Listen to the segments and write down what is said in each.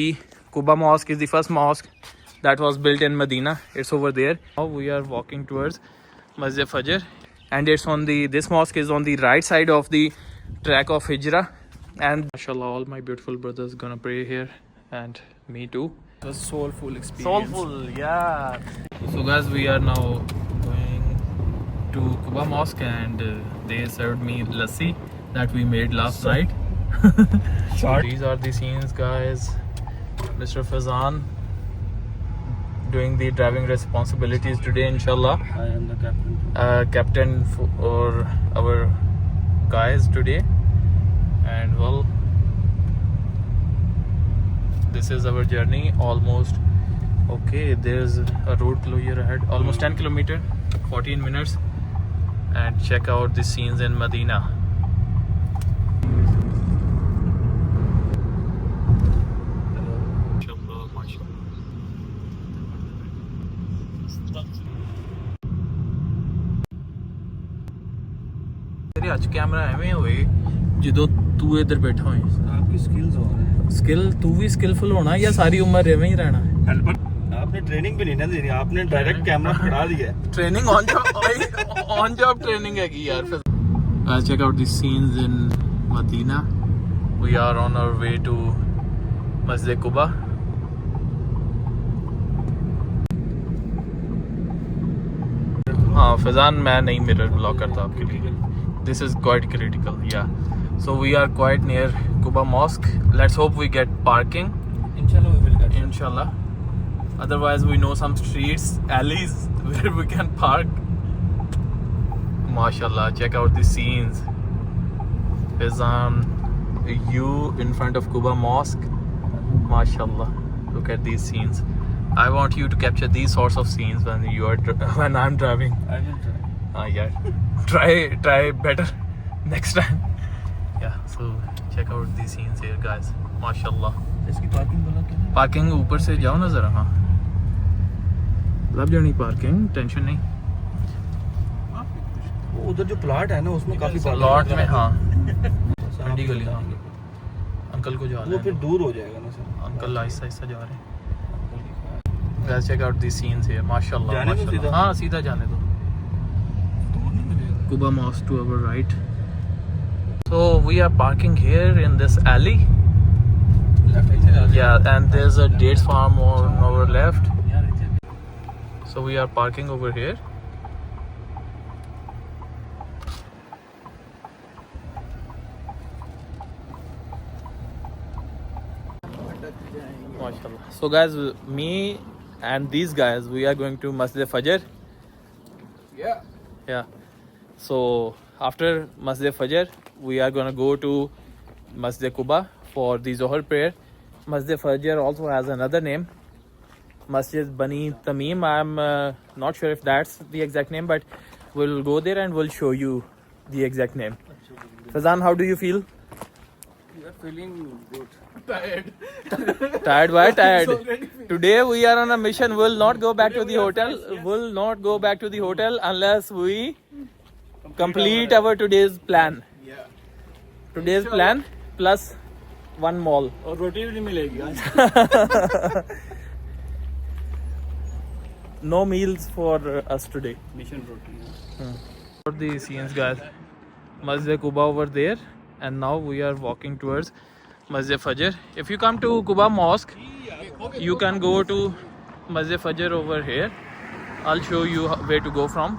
The Quba Mosque is the first mosque that was built in Medina. It's over there. Now we are walking towards Masjid Fajr, and it's on the this mosque is on the right side of the track of Hijrah. And mashallah, all my beautiful brothers gonna pray here, and me too. It was soulful experience. Soulful, yeah. So guys, we are now going to Quba Mosque, and they served me lassi that we made last night. So these are the scenes, guys. Mr. Fazan doing the driving responsibilities today, inshallah. I am the captain. Captain for our guys today. And well, this is our journey almost. Okay, there's a road closure ahead, almost 10 kilometers, 14 minutes. And check out the scenes in Medina. तेरे आज camera एवें होए ਜਦੋਂ ਤੂੰ ਇੱਧਰ ਬੈਠਾ ਹੋਏ आपकी skills हो रहे हैं स्किल तू भी स्किलफुल होना या सारी उम्र एवें ही रहना हेल्पर आपने ट्रेनिंग भी नहीं ना देनी आपने डायरेक्ट कैमरा पकड़ा दिया है ट्रेनिंग ऑन जॉब ट्रेनिंग हैगी यार Guys, check out the scenes in Medina. We are on our way to Masjid Quba. हाँ फैजान मैं नहीं मिरर ब्लॉक करता आपके लिए. This is quite critical, yeah. So we are quite near Quba Mosque. Let's hope we get parking. इंशाल्लाह we will get Inshallah. Otherwise we know some streets, alleys where we can park. Mashallah, check out the scenes. Fazan, you in front of Quba Mosque. Mashallah, look at these scenes. I want you to capture these sorts of scenes when you are when I'm driving. I will try. Yeah. Try better next time. Yeah. So check out these scenes here, guys. Mashallah. इसकी parking बोला क्या parking ऊपर से जाओ ना जरा. हाँ लग जानी पार्किंग, टेंशन नहीं. वो उधर जो प्लॉट है ना उसमें काफी प्लॉट में हाँ ठंडी ठंडी गली. हाँ अंकल को जा वो फिर दूर हो जाएगा ना सर अंकल आहिस्ता आहिस्ता जा रहे हैं. Guys, check out these scenes here. Mashallah. जाने दो Mashallah. सीधा. हाँ सीधा जाने दो. Quba Mosque to our right. So we are parking here in this alley. Yeah, and there's a dates farm on our left. So we are parking over here. Mashallah. So guys, me and these guys, we are going to Masjid Fajr. Yeah. So after Masjid Fajr, we are gonna go to Masjid Quba for the Zohar prayer. Masjid Fajr also has another name, Masjid Bani Tamim. I'm not sure if that's the exact name, but we'll go there and we'll show you the exact name. Fazan, how do you feel? You are feeling good. Tired? Why tired? Today we are on a mission. We'll not go back to the hotel. We'll not go back to the hotel unless we complete our today's plan. Yeah. Today's plan plus one mall. और रोटी भी नहीं मिलेगी आज No meals for us today. Mission roti For the scenes, guys, Masjid Quba over there, and now we are walking towards Masjid Fajr. If you come to Quba Mosque, you can go to Masjid Fajr over here. I'll show you where to go from.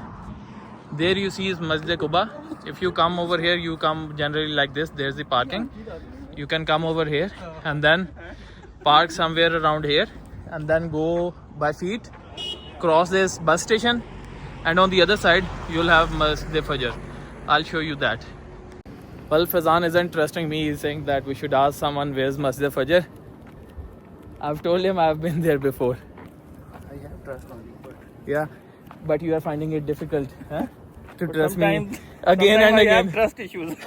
There you see is Masjid Quba. If you come over here, you come generally like this. There's the parking. You can come over here and then park somewhere around here, and then go by feet, cross this bus station, and on the other side you'll have Masjid Fajr. I'll show you that. Well, Fazan isn't trusting me. He's saying that we should ask someone where's Masjid Fajr. I've told him I've been there before. I have trust on you but Yeah, but you are finding it difficult, huh? To trust me sometimes- again and I again. have trust issues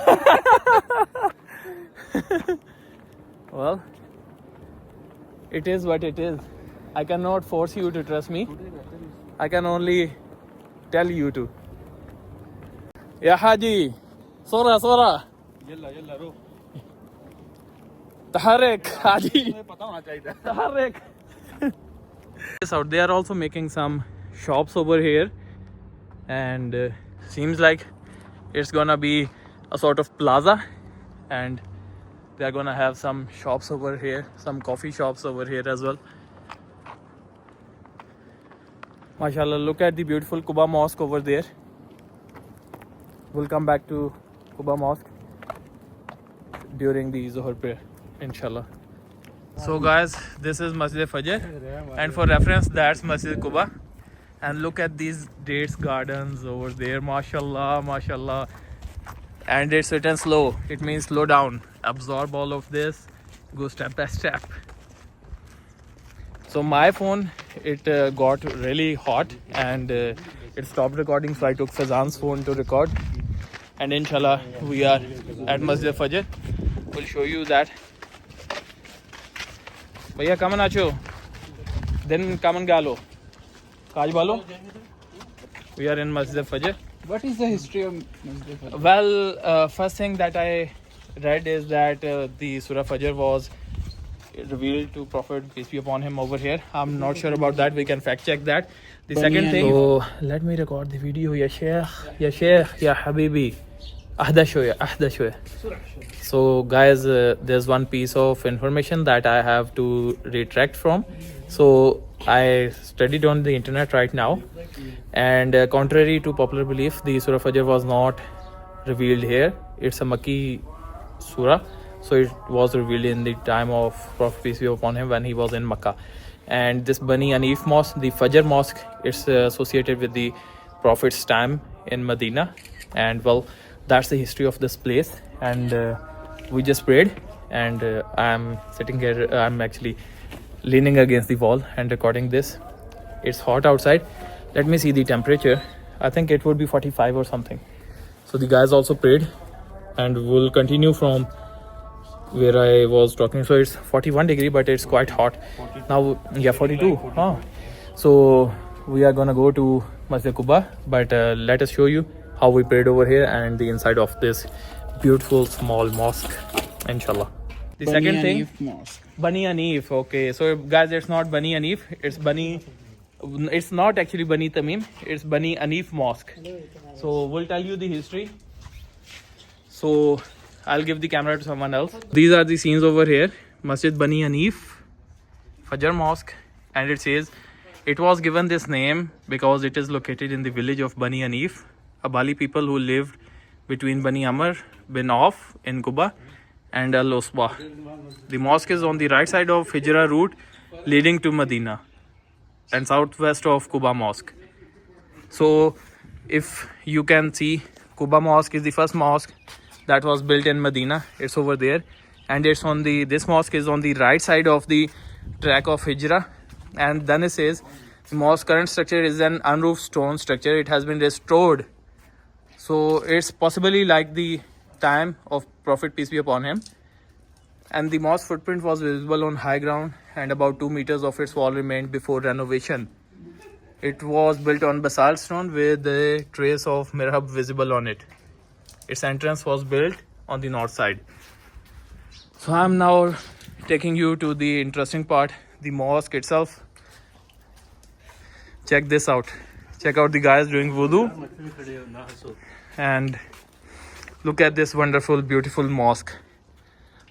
Well, it is what it is. I cannot force you to trust me. I can only tell you to. Ya Haji, Sora. يلا رو Taharik, Haji. पता होना चाहिए था। Taharik. Yes, out they are also making some shops over here, and seems like it's gonna be a sort of plaza, and they are gonna have some shops over here, some coffee shops over here as well. Mashallah, look at the beautiful Quba Mosque over there. We'll come back to Quba Mosque during the Zuhr prayer, inshallah. So guys, this is Masjid Fajr, and for reference, that's Masjid Quba. And look at these dates gardens over there, mashallah, mashallah. And it's written slow, it means slow down, absorb all of this, go step by step. So my phone, it got really hot, and it stopped recording, so I took Fazan's phone to record. And inshallah, we are at Masjid Fajr. We'll show you that. Bhaiya, come on, Acho. Then come on, Galo. Kaj balo? We are in Masjid Fajr. What is the history of Masjid Fajr? Well, first thing that I read is that the Surah Fajr was revealed to Prophet, peace be upon him, over here. I'm not sure about that. We can fact check that. The second thing. So let me record the video. Ya Sheikh, Ya Habibi. Ahda shoya. So guys, there's one piece of information that I have to retract from. So I studied on the internet right now, and contrary to popular belief, the Surah Fajr was not revealed here. It's a Makki surah, so it was revealed in the time of Prophet, peace be upon him, when he was in Makkah. And this Bani Anif mosque, the Fajr mosque, it's associated with the Prophet's time in Medina. And well, that's the history of this place. And we just prayed, and I'm sitting here, I'm actually leaning against the wall and recording this. It's hot outside. Let me see the temperature. I think it would be 45 or something. So the guys also prayed, and we'll continue from where I was talking. So it's 41 degree, but it's quite hot now. Yeah, 42. So we are gonna go to Masjid Quba, but let us show you how we prayed over here and the inside of this beautiful small mosque, inshallah. The Bani second thing, Hanif Mosque. Bani Anif. Okay, so guys, it's not Bani Anif, it's not actually Bani Tamim, it's Bani Anif Mosque. So we'll tell you the history. So I'll give the camera to someone else. These are the scenes over here. Masjid Bani Anif Fajr Mosque, and it says it was given this name because it is located in the village of Bani Anif, a Bali people who lived between Bani Amr bin Auf in Quba and Al Usbah. The mosque is on the right side of Hijra route leading to Medina and southwest of Quba Mosque. So if you can see, Quba Mosque is the first mosque that was built in Medina. It's over there, and it's on this mosque is on the right side of the track of Hijra. And then it says the mosque current structure is an unroofed stone structure. It has been restored, so it's possibly like the time of Prophet, peace be upon him. And the mosque footprint was visible on high ground, and about 2 meters of its wall remained before renovation. It was built on basalt stone with a trace of mihrab visible on it. Its entrance was built on the north side. So I'm now taking you to the interesting part, the mosque itself. Check this out. Check out the guys doing wudu. And look at this wonderful, beautiful mosque.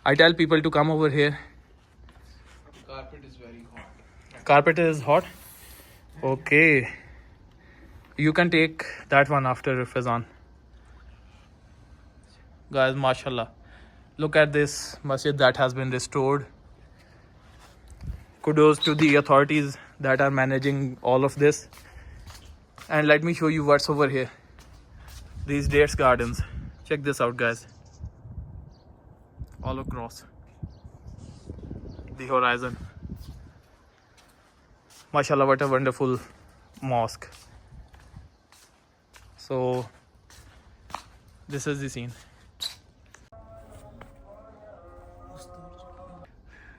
I tell people to come over here. Carpet is very hot. Carpet is hot? Okay. You can take that one after Fazan. Guys, mashallah. Look at this masjid that has been restored. Kudos to the authorities that are managing all of this. And let me show you what's over here. These dates gardens. Check this out, guys. All across the horizon. Mashallah, what a wonderful mosque. So this is the scene.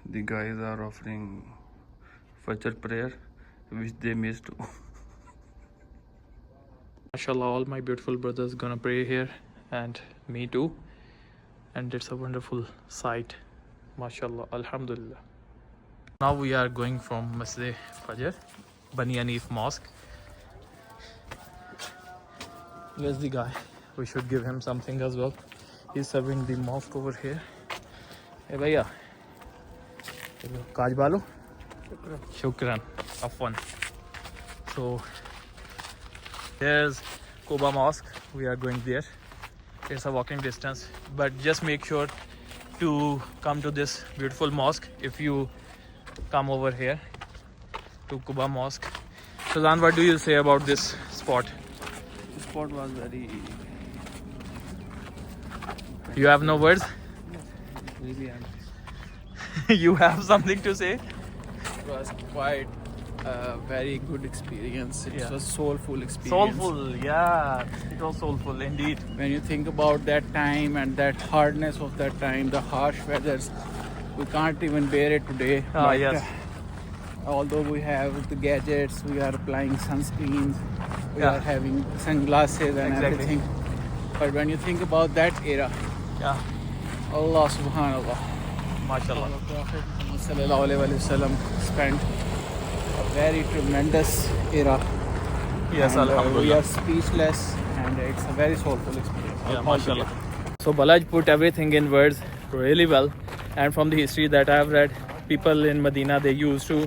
The guys are offering Fajr prayer, which they missed. Mashallah, all my beautiful brothers gonna pray here, and me too. And it's a wonderful sight. MashaAllah, Alhamdulillah. Now we are going from Masjid Fajr, Bani Hanif Mosque. Where's the guy? We should give him something as well. He's serving the mosque over here. Hey bhaiya. Kaj balo? Shukran. Afwan. So there's Quba Mosque. We are going there. It's a walking distance, but just make sure to come to this beautiful mosque if you come over here to Quba Mosque. Shazan, what do you say about this spot? The spot was very, You have no words? really, and You have something to say? it was quite a very good experience. It Yeah. was soulful experience. Soulful, yeah. It was soulful indeed. When you think about that time and that hardness of that time, the harsh weathers, we can't even bear it today. Ah, But, yes. Although we have the gadgets, we are applying sunscreens, we Yeah. are having sunglasses and Exactly. everything. But when you think about that era, Yeah. Allah subhanallah, MashaAllah. our Prophet Muhammad sallallahu alaihi wasallam spent a very tremendous era. Yes, And, we Alhamdulillah. are speechless, and it's a very soulful experience. Yeah, Alhamdulillah. mashallah. So Balaj put everything in words really well, and from the history that I've read, people in Medina, they used to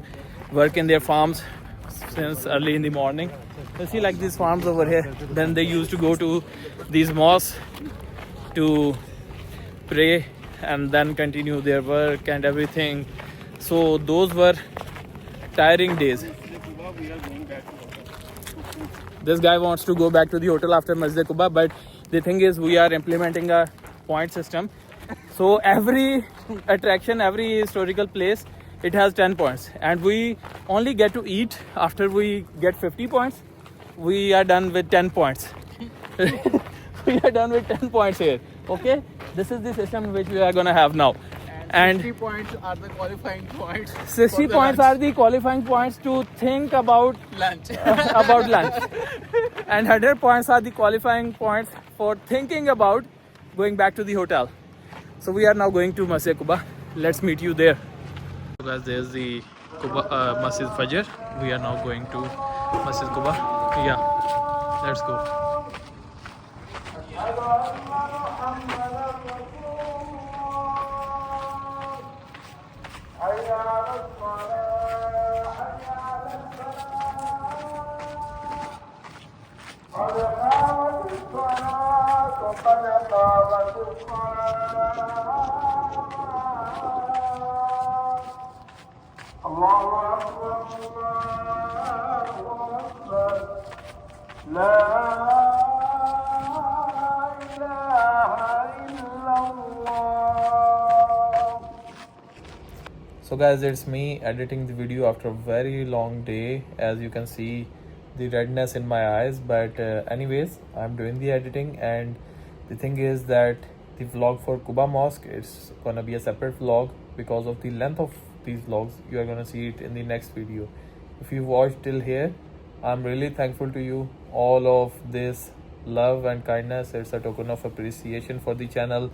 work in their farms since early in the morning. You see like these farms over here, then they used to go to these mosques to pray and then continue their work and everything. So those were tiring days. This guy wants to go back to the hotel after Masjid Quba, but the thing is we are implementing a point system. So every attraction, every historical place, it has 10 points, and we only get to eat after we get 50 points. We are done with 10 points. We are done with 10 points here. Okay, this is the system which we are gonna have now. And 60 points are the qualifying points. 60 for the points lunch. are the qualifying points to think about lunch. about lunch, and 100 points are the qualifying points for thinking about going back to the hotel. So we are now going to Masjid Quba. Let's meet you there. So guys, there's the Masjid Fajr. We are now going to Masjid Quba. Yeah, let's go. So guys, it's me editing the video after a very long day. As you can see the redness in my eyes, but anyways, I'm doing the editing, and the thing is that the vlog for Quba Mosque, it's gonna be a separate vlog because of the length of these vlogs. You are gonna see it in the next video. If you watched till here, I'm really thankful to you. All of this love and kindness, it's a token of appreciation for the channel.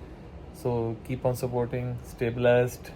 So keep on supporting, stay blessed.